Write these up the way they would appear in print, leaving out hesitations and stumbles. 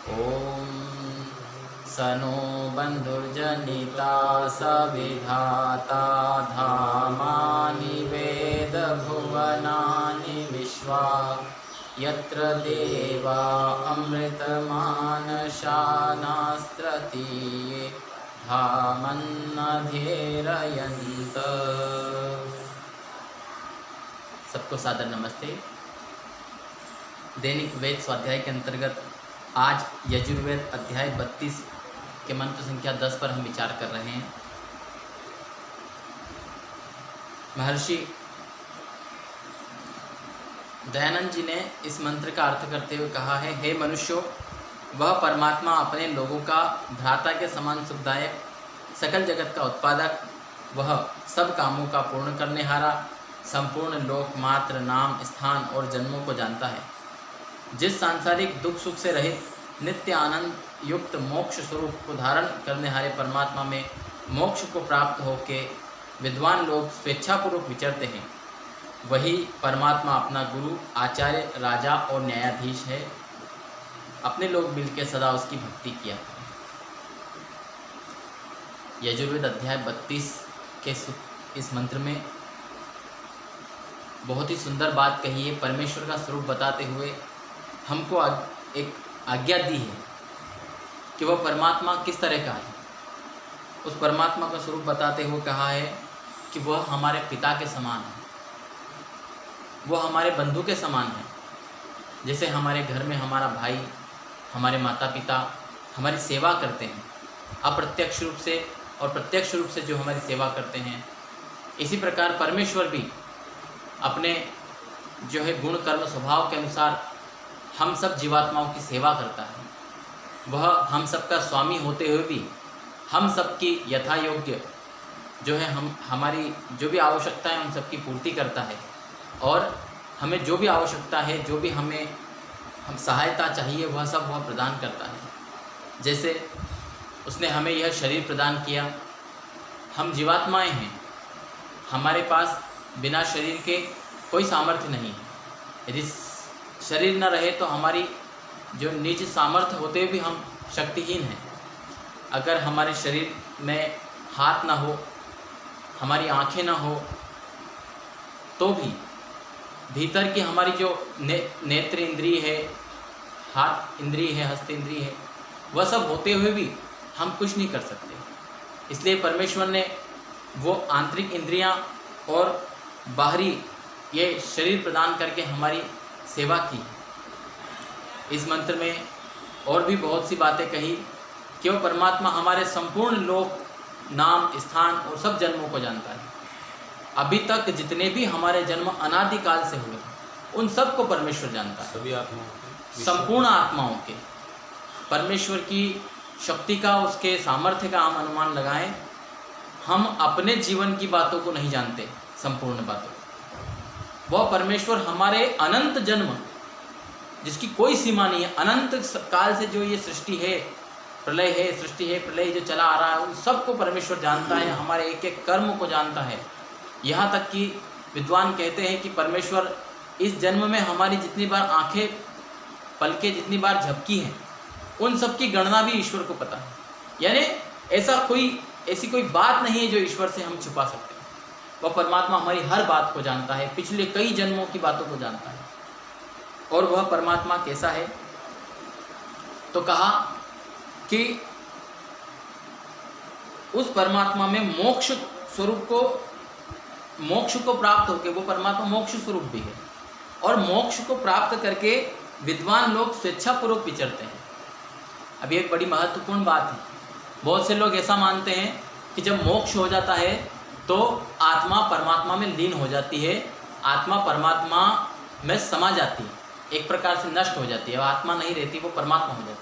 ॐ सनो बन्धुर्जनिता सविधाता धामानि वेदभुवनानि विश्वा यत्र देवा अमृतमानशानास्त्रतीये धामन्नधेरयन्त। सबको सादर नमस्ते। दैनिक वेद स्वाध्याय के अंतर्गत आज यजुर्वेद अध्याय 32 के मंत्र संख्या 10 पर हम विचार कर रहे हैं। महर्षि दयानंद जी ने इस मंत्र का अर्थ करते हुए कहा है, हे मनुष्यों, वह परमात्मा अपने लोगों का भ्राता के समान सुखदायक, सकल जगत का उत्पादक, वह सब कामों का पूर्ण करने हारा, संपूर्ण लोक मात्र नाम स्थान और जन्मों को जानता है। जिस सांसारिक दुख सुख से रहित नित्य आनंद युक्त मोक्ष स्वरूप को धारण करने हारे परमात्मा में मोक्ष को प्राप्त होके विद्वान लोग स्वेच्छापूर्वक विचरते हैं, वही परमात्मा अपना गुरु, आचार्य, राजा और न्यायाधीश है। अपने लोग मिलकर सदा उसकी भक्ति किया। यजुर्वेद अध्याय 32 के इस मंत्र में बहुत ही सुंदर बात कही है। परमेश्वर का स्वरूप बताते हुए हमको एक आज्ञा दी है कि वह परमात्मा किस तरह का है। उस परमात्मा का स्वरूप बताते हुए कहा है कि वह हमारे पिता के समान है, वह हमारे बंधु के समान है। जैसे हमारे घर में हमारा भाई, हमारे माता पिता हमारी सेवा करते हैं अप्रत्यक्ष रूप से और प्रत्यक्ष रूप से जो हमारी सेवा करते हैं, इसी प्रकार परमेश्वर भी अपने जो है गुण कर्म स्वभाव के अनुसार हम सब जीवात्माओं की सेवा करता है। वह हम सबका स्वामी होते हुए भी हम सबकी यथा योग्य जो है हमारी जो भी आवश्यकता है उन सबकी पूर्ति करता है, और हमें जो भी आवश्यकता है, जो भी हम सहायता चाहिए, वह सब वह प्रदान करता है। जैसे उसने हमें यह शरीर प्रदान किया। हम जीवात्माएं हैं, हमारे पास बिना शरीर के कोई सामर्थ्य नहीं है। यदि शरीर न रहे तो हमारी जो निज सामर्थ्य होते हुए भी हम शक्तिहीन हैं। अगर हमारे शरीर में हाथ ना हो, हमारी आँखें ना हो, तो भी भीतर की हमारी जो नेत्र इंद्रिय है, हाथ इंद्रिय है, हस्त इंद्रिय है, वह सब होते हुए भी हम कुछ नहीं कर सकते। इसलिए परमेश्वर ने वो आंतरिक इंद्रियां और बाहरी ये शरीर प्रदान करके हमारी सेवा की। इस मंत्र में और भी बहुत सी बातें कही कि वो परमात्मा हमारे संपूर्ण लोक नाम स्थान और सब जन्मों को जानता है। अभी तक जितने भी हमारे जन्म अनादिकाल से हुए उन सब को परमेश्वर जानता है, सभी आत्माओं के, संपूर्ण आत्माओं के। परमेश्वर की शक्ति का, उसके सामर्थ्य का हम अनुमान लगाएं। हम अपने जीवन की बातों को नहीं जानते, संपूर्ण बातों। वह परमेश्वर हमारे अनंत जन्म, जिसकी कोई सीमा नहीं है, अनंत काल से जो ये सृष्टि है, प्रलय है, सृष्टि है, प्रलय जो चला आ रहा है, उन सबको परमेश्वर जानता है, हमारे एक एक कर्म को जानता है। यहाँ तक कि विद्वान कहते हैं कि परमेश्वर इस जन्म में हमारी जितनी बार आंखें पलके जितनी बार झपकी हैं, उन सब की गणना भी ईश्वर को पता है। यानी ऐसी कोई बात नहीं है जो ईश्वर से हम छुपा सकते हैं। वह परमात्मा हमारी हर बात को जानता है, पिछले कई जन्मों की बातों को जानता है। और वह परमात्मा कैसा है, तो कहा कि उस परमात्मा में मोक्ष को प्राप्त होकर वो परमात्मा मोक्ष स्वरूप भी है, और मोक्ष को प्राप्त करके विद्वान लोग स्वेच्छापूर्वक विचरते हैं। अब एक बड़ी महत्वपूर्ण बात है। बहुत से लोग ऐसा मानते हैं कि जब मोक्ष हो जाता है तो आत्मा परमात्मा में लीन हो जाती है, आत्मा परमात्मा में समा जाती है, एक प्रकार से नष्ट हो जाती है, आत्मा नहीं रहती, वो परमात्मा हो जाती है।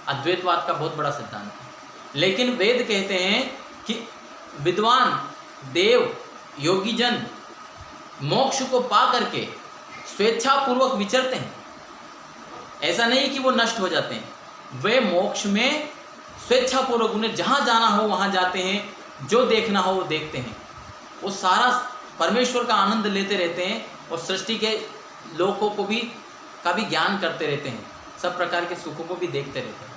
अद्वैतवाद का बहुत बड़ा सिद्धांत है। लेकिन वेद कहते हैं कि विद्वान देव योगीजन मोक्ष को पा करके स्वेच्छापूर्वक विचरते हैं। ऐसा नहीं कि वो नष्ट हो जाते हैं, वे मोक्ष में स्वेच्छापूर्वक उन्हें जहाँ जाना हो वहाँ जाते हैं, जो देखना हो वो देखते हैं। वो सारा परमेश्वर का आनंद लेते रहते हैं और सृष्टि के लोगों को भी का भी ज्ञान करते रहते हैं, सब प्रकार के सुखों को भी देखते रहते हैं।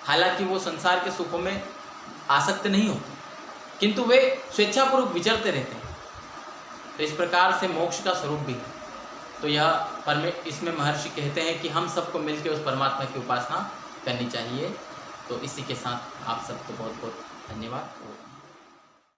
हालांकि वो संसार के सुखों में आसक्त नहीं होते, किंतु वे स्वेच्छापूर्वक विचरते रहते हैं। तो इस प्रकार से मोक्ष का स्वरूप भी है। तो यह इसमें महर्षि कहते हैं कि हम सबको मिलकर उस परमात्मा की उपासना करनी चाहिए। तो इसी के साथ आप सबको बहुत बहुत धन्यवाद।